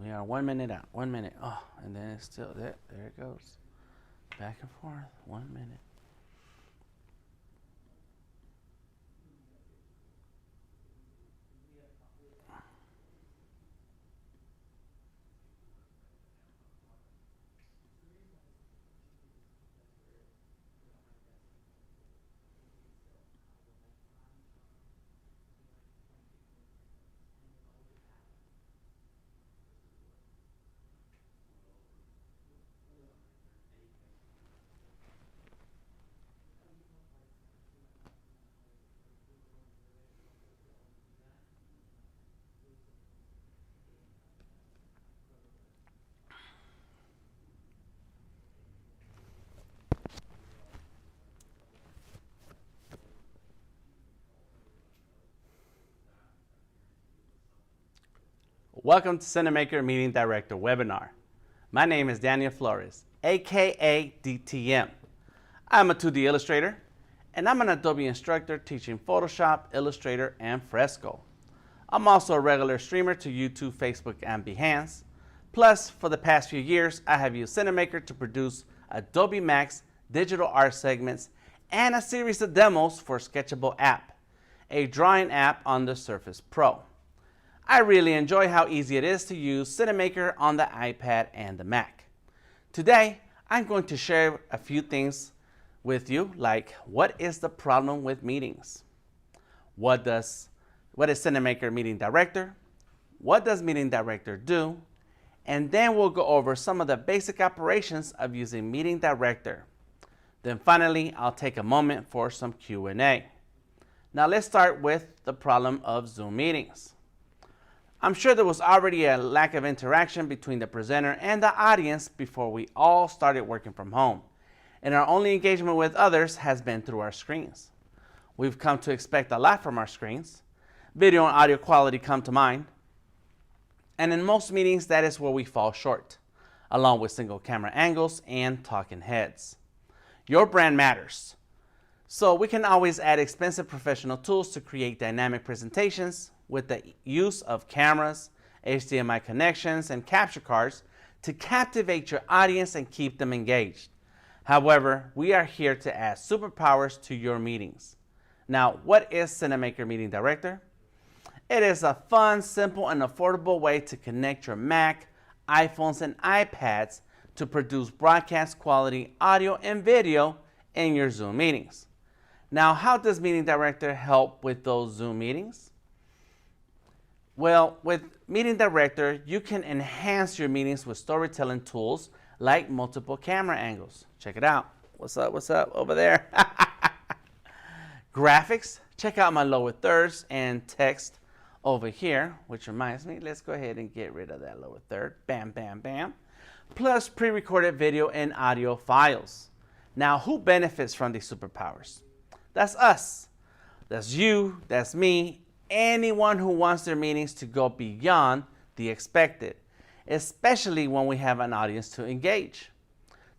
We are 1 minute out. 1 minute. Oh, and then it's still there. There it goes. Back and forth. 1 minute. Welcome to Cinamaker Meeting Director webinar. My name is Daniel Flores, aka DTM. I'm a 2D illustrator, and I'm an Adobe instructor teaching Photoshop, Illustrator, and Fresco. I'm also a regular streamer to YouTube, Facebook, and Behance. Plus, for the past few years, I have used Cinamaker to produce Adobe Max digital art segments and a series of demos for Sketchable app, a drawing app on the Surface Pro. I really enjoy how easy it is to use Cinamaker on the iPad and the Mac. Today, I'm going to share a few things with you, like what is the problem with meetings? What is Cinamaker Meeting Director? What does Meeting Director do? And then we'll go over some of the basic operations of using Meeting Director. Then finally, I'll take a moment for some Q&A. Now let's start with the problem of Zoom meetings. I'm sure there was already a lack of interaction between the presenter and the audience before we all started working from home, and our only engagement with others has been through our screens. We've come to expect a lot from our screens. Video and audio quality come to mind, and in most meetings that is where we fall short, along with single camera angles and talking heads. Your brand matters, so we can always add expensive professional tools to create dynamic presentations with the use of cameras, HDMI connections, and capture cards to captivate your audience and keep them engaged. However, we are here to add superpowers to your meetings. Now, what is Cinamaker Meeting Director? It is a fun, simple, and affordable way to connect your Mac, iPhones, and iPads to produce broadcast quality audio and video in your Zoom meetings. Now, how does Meeting Director help with those Zoom meetings? Well, with Meeting Director, you can enhance your meetings with storytelling tools like multiple camera angles. Check it out. What's up over there? Graphics. Check out my lower thirds and text over here, which reminds me, let's go ahead and get rid of that lower third. Bam, bam, bam. Plus pre-recorded video and audio files. Now, who benefits from these superpowers? That's us. That's you. That's me. Anyone who wants their meetings to go beyond the expected, especially when we have an audience to engage.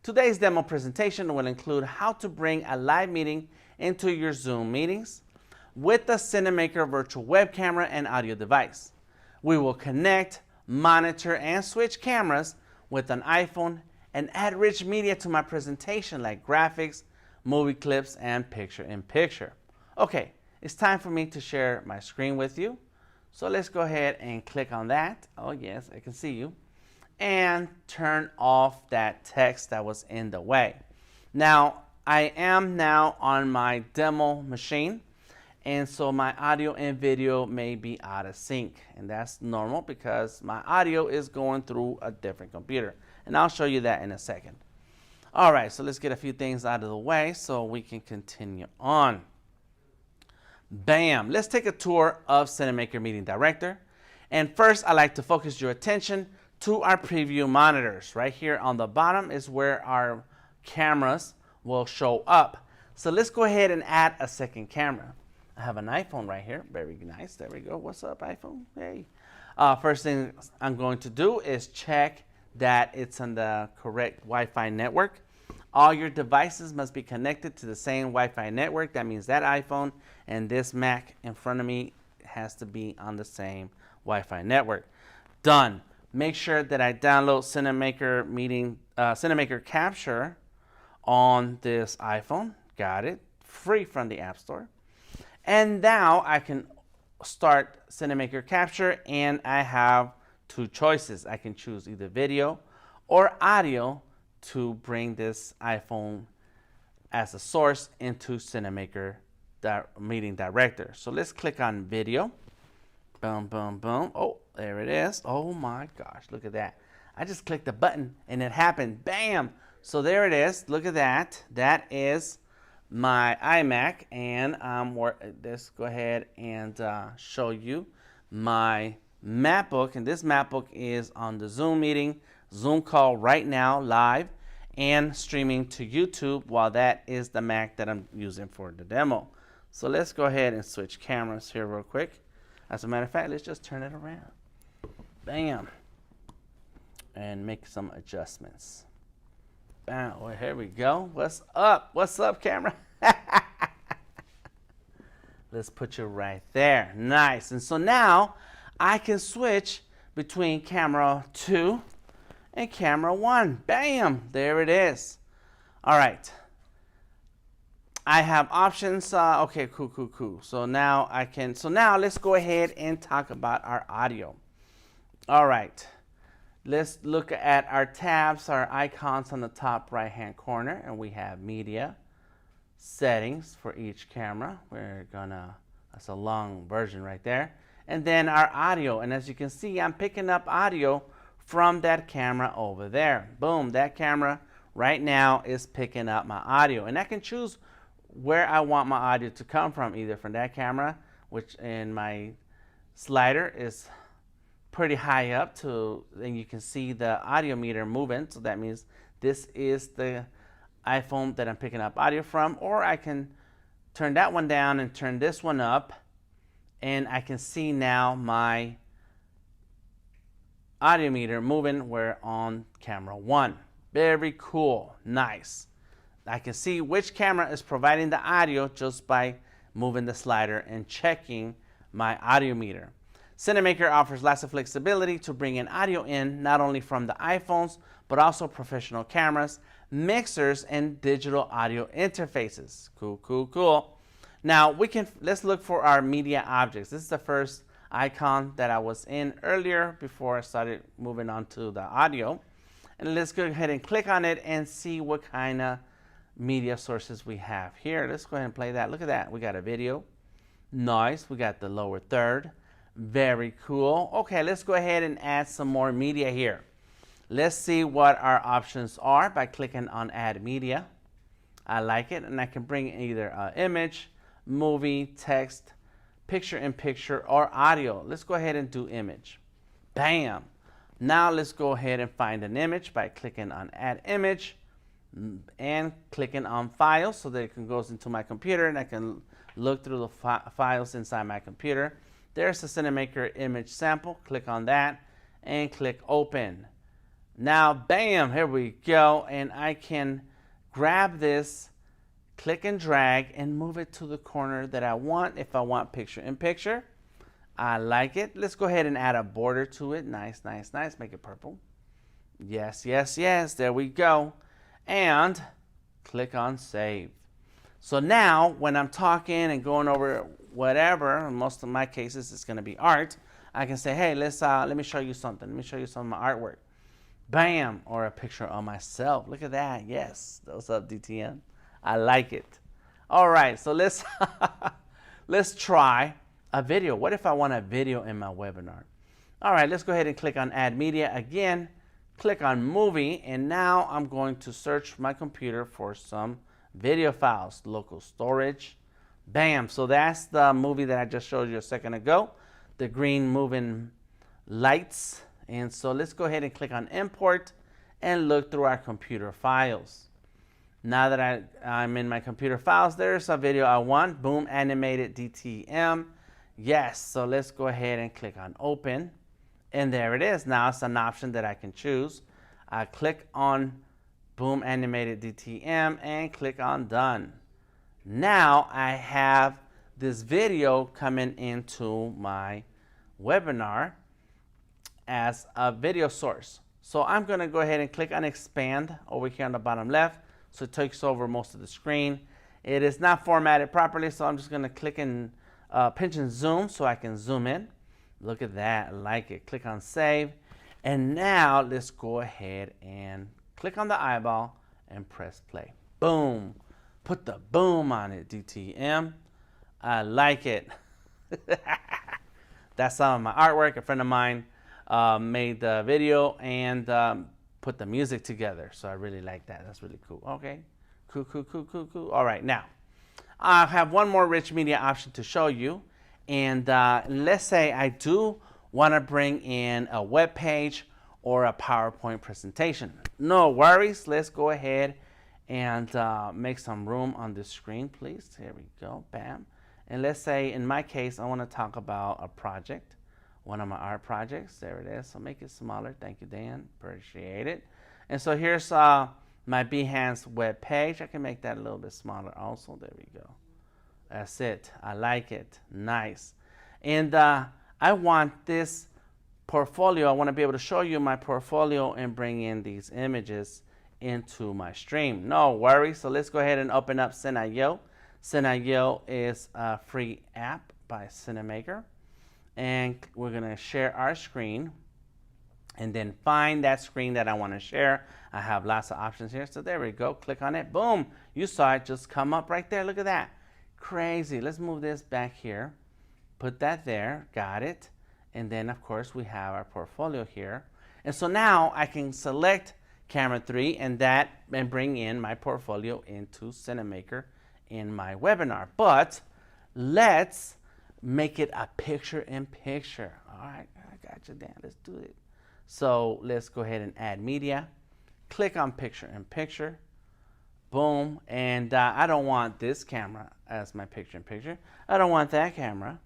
Today's demo presentation will include how to bring a live meeting into your Zoom meetings with the Cinamaker virtual web camera and audio device. We will connect, monitor, and switch cameras with an iPhone and add rich media to my presentation like graphics, movie clips, and picture-in-picture. Okay. It's time for me to share my screen with you. So let's go ahead and click on that. Oh yes, I can see you. And turn off that text that was in the way. Now, I am now on my demo machine. And so my audio and video may be out of sync. And that's normal because my audio is going through a different computer. And I'll show you that in a second. All right, so let's get a few things out of the way so we can continue on. Bam! Let's take a tour of Cinamaker Meeting Director. And first, I'd like to focus your attention to our preview monitors. Right here on the bottom is where our cameras will show up. So let's go ahead and add a second camera. I have an iPhone right here. Very nice. There we go. What's up, iPhone? Hey. First thing I'm going to do is check that it's on the correct Wi-Fi network. All your devices must be connected to the same Wi-Fi network. That means that iPhone and this Mac in front of me has to be on the same Wi-Fi network. Done. make sure that I download Cinamaker Capture on this iPhone. Got it. Free from the App Store. And now I can start Cinamaker Capture, and I have two choices. I can choose either video or audio to bring this iPhone as a source into Cinamaker Meeting Director. So let's click on video. Boom, boom, boom. Oh, there it is. Oh my gosh, look at that. I just clicked the button and it happened. Bam! So there it is. Look at that. That is my iMac, and let's go ahead and show you my MacBook. And this MacBook is on the Zoom call right now, live, and streaming to YouTube, while that is the Mac that I'm using for the demo. So let's go ahead and switch cameras here real quick. As a matter of fact, let's just turn it around. Bam. And make some adjustments. Bam. Well, here we go. What's up? What's up, camera? Let's put you right there. Nice. And so now I can switch between camera 2 and camera 1. Bam. There it is. All right. I have options. Okay, cool. So now let's go ahead and talk about our audio. All right. Let's look at our tabs, our icons on the top right-hand corner, and we have media, settings for each camera. That's a long version right there. And then our audio, and as you can see, I'm picking up audio from that camera over there. Boom, that camera right now is picking up my audio, and I can choose where I want my audio to come from, either from that camera, which in my slider is pretty high up and you can see the audio meter moving. So that means this is the iPhone that I'm picking up audio from, or I can turn that one down and turn this one up, and I can see now my audio meter moving. We're on camera 1. Very cool. Nice. I can see which camera is providing the audio just by moving the slider and checking my audio meter. Cinamaker offers lots of flexibility to bring in audio in, not only from the iPhones, but also professional cameras, mixers, and digital audio interfaces. Cool. Now let's look for our media objects. This is the first icon that I was in earlier before I started moving on to the audio. And let's go ahead and click on it and see what kind of media sources we have here. Let's go ahead and play that. Look at that. We got a video. Nice. We got the lower third. Very cool. Okay, let's go ahead and add some more media here. Let's see what our options are by clicking on Add Media. I like it, and I can bring either an image, movie, text, picture-in-picture, or audio. Let's go ahead and do image. Bam. Now let's go ahead and find an image by clicking on Add Image and clicking on Files, so that it goes into my computer and I can look through the files inside my computer. There's a Cinamaker image sample. Click on that and click Open. Now, bam, here we go. And I can grab this, click and drag, and move it to the corner that I want. If I want picture-in-picture, I like it. Let's go ahead and add a border to it. Nice. Make it purple. Yes. There we go. And click on Save. So now, when I'm talking and going over whatever, in most of my cases it's going to be art, I can say, hey, let me show you something. Let me show you some of my artwork. Bam, or a picture of myself. Look at that. Yes, what's up, DTM? I like it. All right, so let's try a video. What if I want a video in my webinar? All right, let's go ahead and click on Add Media again. Click on Movie, and now I'm going to search my computer for some video files, local storage. Bam, so that's the movie that I just showed you a second ago, the green moving lights. And so let's go ahead and click on Import and look through our computer files. Now that I'm in my computer files, there's a video I want. Boom, animated DTM. Yes, so let's go ahead and click on Open. And there it is. Now it's an option that I can choose. I click on Boom, animated DTM, and click on Done. Now I have this video coming into my webinar as a video source. So I'm going to go ahead and click on expand over here on the bottom left, so it takes over most of the screen. It is not formatted properly, so I'm just going to click and pinch and zoom so I can zoom in. Look at that, I like it. Click on save, and now let's go ahead and click on the eyeball and press play. Boom. Put the boom on it, DTM. I like it. That's some of my artwork. A friend of mine made the video and put the music together. So I really like that. That's really cool. Okay. Cool. All right. Now, I have one more rich media option to show you. And let's say I do want to bring in a web page or a PowerPoint presentation. No worries. Let's go ahead and make some room on the screen, please. Here we go. Bam. And let's say, in my case, I want to talk about a project, one of my art projects. There it is. So make it smaller. Thank you, Dan. Appreciate it. And so here's my Behance web page. I can make that a little bit smaller also. There we go. That's it. I like it. Nice. And I want this portfolio. I want to be able to show you my portfolio and bring in these images into my stream. No worries. So let's go ahead and open up Cinamaker. Cinamaker is a free app by Cinamaker. And we're going to share our screen and then find that screen that I want to share. I have lots of options here. So there we go. Click on it. Boom. You saw it just come up right there. Look at that. Crazy. Let's move this back here. Put that there. Got it. And then, of course, we have our portfolio here. And so now I can select camera 3 and bring in my portfolio into Cinamaker in my webinar. But let's make it a picture-in-picture. All right, I got you, Dan. Let's do it. So let's go ahead and add media. Click on picture-in-picture. Boom. And I don't want this camera as my picture-in-picture. I don't want that camera.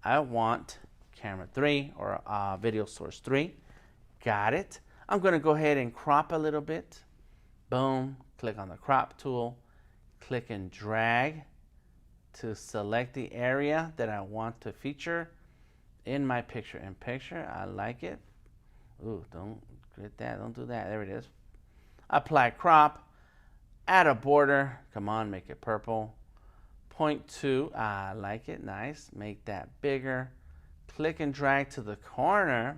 I want camera 3 or video source 3. Got it. I'm going to go ahead and crop a little bit. Boom. Click on the crop tool. Click and drag to select the area that I want to feature in my picture-in-picture. I like it. Ooh, don't get that. Don't do that. There it is. Apply crop. Add a border. Come on, make it purple. 0.2. I like it. Nice. Make that bigger. Click and drag to the corner.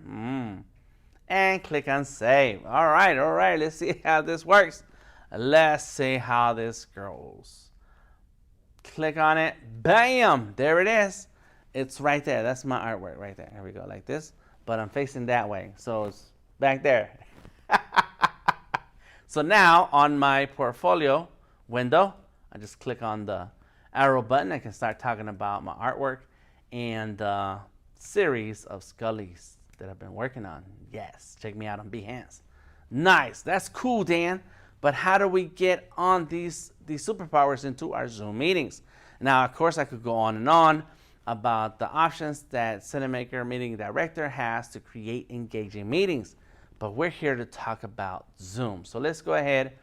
And click on save. All right. Let's see how this works. Let's see how this goes. Click on it. Bam! There it is. It's right there. That's my artwork right there. Here we go, like this. But I'm facing that way, so it's back there. So now on my portfolio window, I just click on the arrow button. I can start talking about my artwork and series of Scullys that I've been working on. Yes, check me out on Behance. Nice. That's cool, Dan. But how do we get on these superpowers into our Zoom meetings? Now, of course, I could go on and on about the options that Cinamaker Meeting Director has to create engaging meetings. But we're here to talk about Zoom. So let's go ahead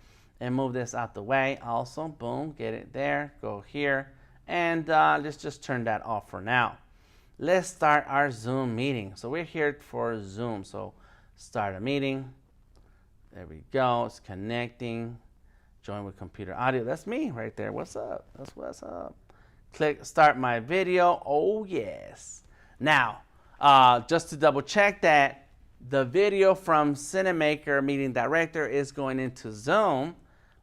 and move this out the way. Also, boom, get it there. Go here. And let's just turn that off for now. Let's start our Zoom meeting. So we're here for Zoom. So start a meeting. There we go. It's connecting. Join with computer audio. That's me right there. What's up? That's what's up. Click start my video. Oh, yes. Now, just to double check that the video from Cinamaker Meeting Director is going into Zoom,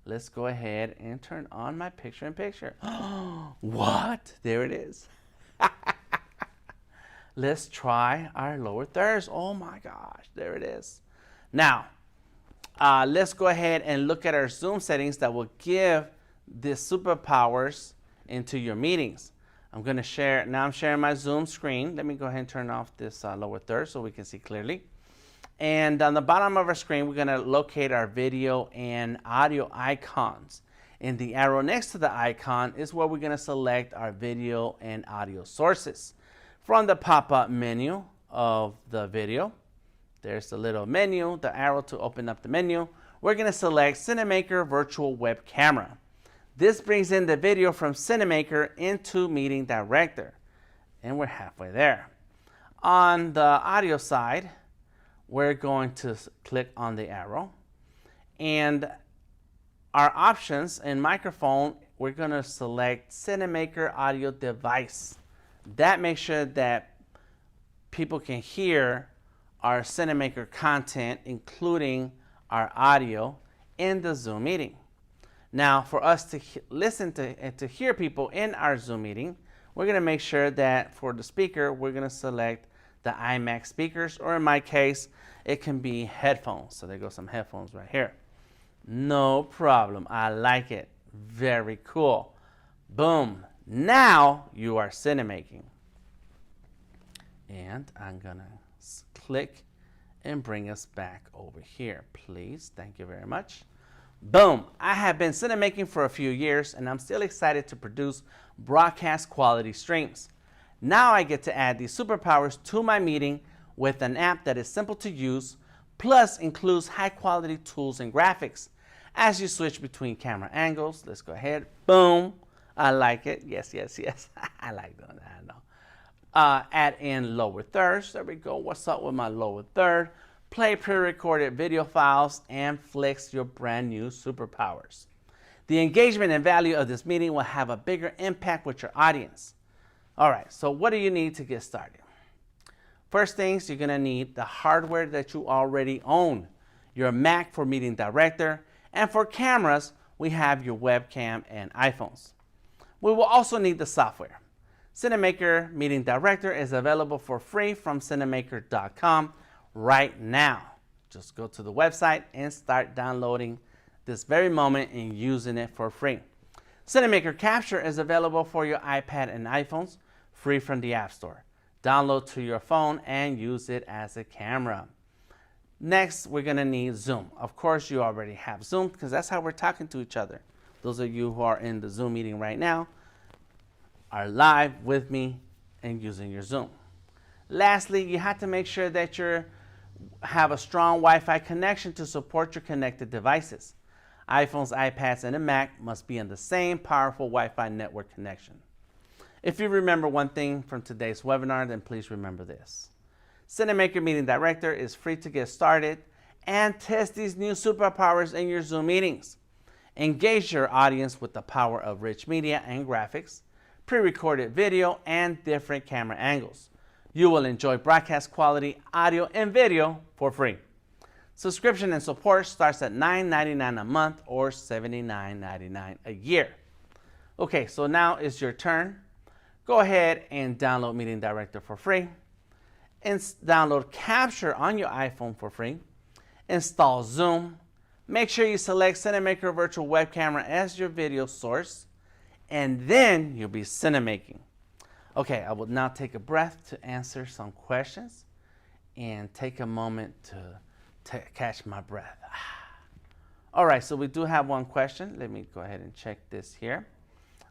let's go ahead and turn on my picture-in-picture. What? There it is. Let's try our lower thirds. Oh, my gosh. There it is. Now, let's go ahead and look at our Zoom settings that will give the superpowers into your meetings. I'm going to share, now I'm sharing my Zoom screen. Let me go ahead and turn off this lower third so we can see clearly. And on the bottom of our screen, we're going to locate our video and audio icons. And the arrow next to the icon is where we're going to select our video and audio sources. From the pop-up menu of the video, there's the little menu, the arrow to open up the menu. We're going to select Cinamaker Virtual Web Camera. This brings in the video from Cinamaker into Meeting Director. And we're halfway there. On the audio side, we're going to click on the arrow. And our options in microphone, we're going to select Cinamaker audio device. That makes sure that people can hear our Cinamaker content, including our audio, in the Zoom meeting. Now, for us to listen to and to hear people in our Zoom meeting, we're going to make sure that for the speaker, we're going to select the iMac speakers, or in my case, it can be headphones. So there go some headphones right here. No problem. I like it. Very cool. Boom. Now you are cinemaking. And I'm going to click and bring us back over here, please. Thank you very much. Boom. I have been cinemaking for a few years, and I'm still excited to produce broadcast quality streams. Now I get to add these superpowers to my meeting with an app that is simple to use, plus includes high quality tools and graphics. As you switch between camera angles, let's go ahead. Boom. I like it. Yes, yes, yes. I like doing that. I know. Add in lower thirds. There we go. What's up with my lower third? Play pre-recorded video files and flex your brand new superpowers. The engagement and value of this meeting will have a bigger impact with your audience. All right, so what do you need to get started? First things, you're going to need the hardware that you already own. Your Mac for Meeting Director, and for cameras, we have your webcam and iPhones. We will also need the software. Cinamaker Meeting Director is available for free from cinamaker.com right now. Just go to the website and start downloading this very moment and using it for free. Cinamaker Capture is available for your iPad and iPhones, free from the App Store. Download to your phone and use it as a camera. Next, we're going to need Zoom. Of course, you already have Zoom because that's how we're talking to each other. Those of you who are in the Zoom meeting right now are live with me and using your Zoom. Lastly, you have to make sure that you have a strong Wi-Fi connection to support your connected devices. iPhones, iPads, and a Mac must be on the same powerful Wi-Fi network connection. If you remember one thing from today's webinar, then please remember this. Cinamaker Meeting Director is free to get started and test these new superpowers in your Zoom meetings. Engage your audience with the power of rich media and graphics, pre-recorded video, and different camera angles. You will enjoy broadcast quality audio and video for free. Subscription and support starts at $9.99 a month or $79.99 a year. Okay, so now it's your turn. Go ahead and download Meeting Director for free. Download Capture on your iPhone for free. Install Zoom. Make sure you select Cinamaker Virtual Web Camera as your video source, and then you'll be cinemaking. Okay, I will now take a breath to answer some questions and take a moment to catch my breath. All right, so we do have one question. Let me go ahead and check this here.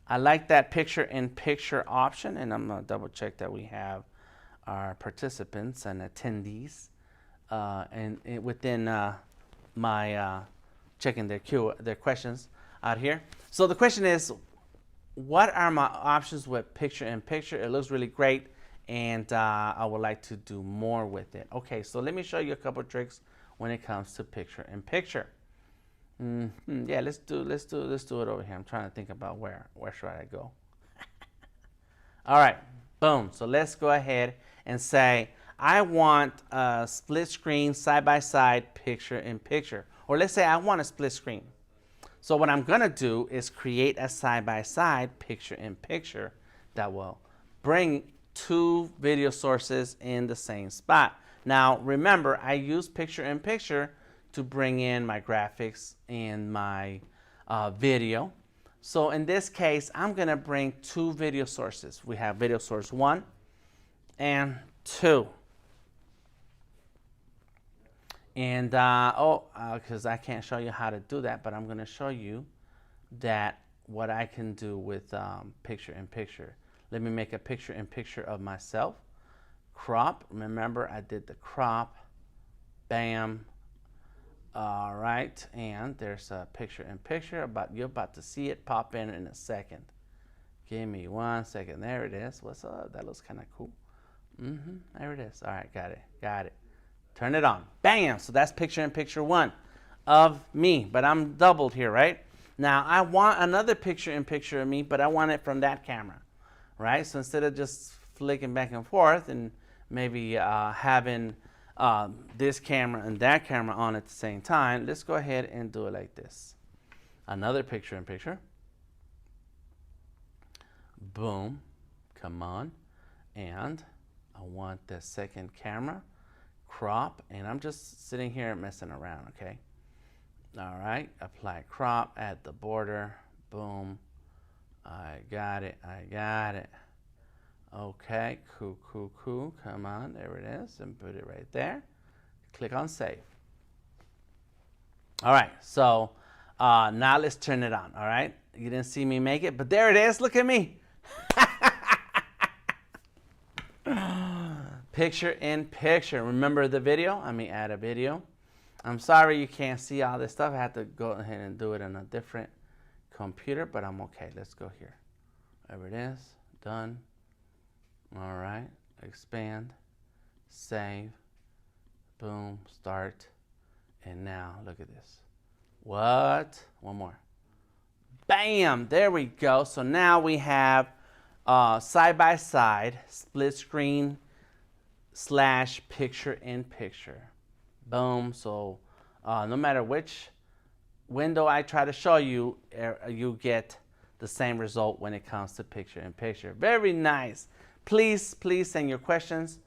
I like that picture-in-picture option, and I'm going to double check that we have our participants and attendees within my checking their questions out here. So the question is, what are my options with picture-in-picture? It looks really great, and I would like to do more with it. Okay, so let me show you a couple tricks when it comes to picture-in-picture. Yeah, let's do it over here. I'm trying to think about where should I go. All right, boom. So let's go ahead and say I want a split screen side-by-side picture-in-picture, or let's say I want a split screen. So what I'm gonna do is create a side-by-side picture-in-picture that will bring two video sources in the same spot. Now remember, I use picture-in-picture to bring in my graphics and my video. So in this case, I'm gonna bring two video sources. We have video source 1 and 2. And because I can't show you how to do that, but I'm gonna show you that what I can do with picture-in-picture. Let me make a picture-in-picture of myself. Crop, remember I did the crop, bam. All right, and there's a picture-in-picture, you're about to see it pop in a second. Give me 1 second. There it is. What's up? That looks kind of cool. There it is. All right, got it. turn it on. Bam! So that's picture-in-picture one of me, but I'm doubled here, right? Now I want another picture-in-picture of me, but I want it from that camera, right? So instead of just flicking back and forth and maybe having this camera and that camera on at the same time, let's go ahead and do it like this. Another picture-in-picture. Boom. Come on. And I want the second camera. Crop. And I'm just sitting here messing around, okay? All right. Apply crop at the border. Boom. I got it. I got it. Okay. Cool, cool, cool. Come on. There it is. And put it right there. Click on save. All right. So now let's turn it on. All right. You didn't see me make it, but there it is. Look at me. Picture in picture. Remember the video? Let me add a video. I'm sorry you can't see all this stuff. I had to go ahead and do it on a different computer, but I'm okay. Let's go here. There it is. Done. All right. Expand. Save. Boom. Start. And now look at this. What? One more. Bam! There we go. So now we have side-by-side split screen / picture-in-picture. Boom. So no matter which window I try to show you, you get the same result when it comes to picture-in-picture. Very nice. Please send your questions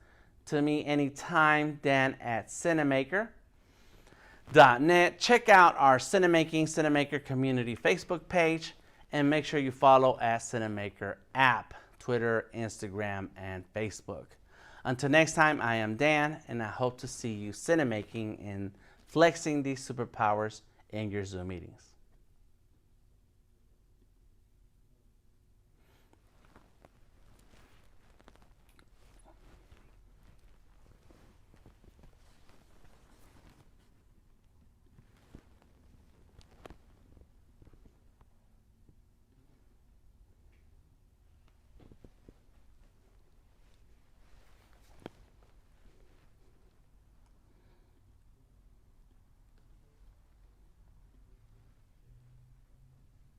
to me anytime, Dan@Cinamaker.net. Check out our Cinamaker community Facebook page, and make sure you follow at Cinamaker app, Twitter, Instagram, and Facebook. Until next time, I am Dan, and I hope to see you cinemaking and flexing these superpowers in your Zoom meetings.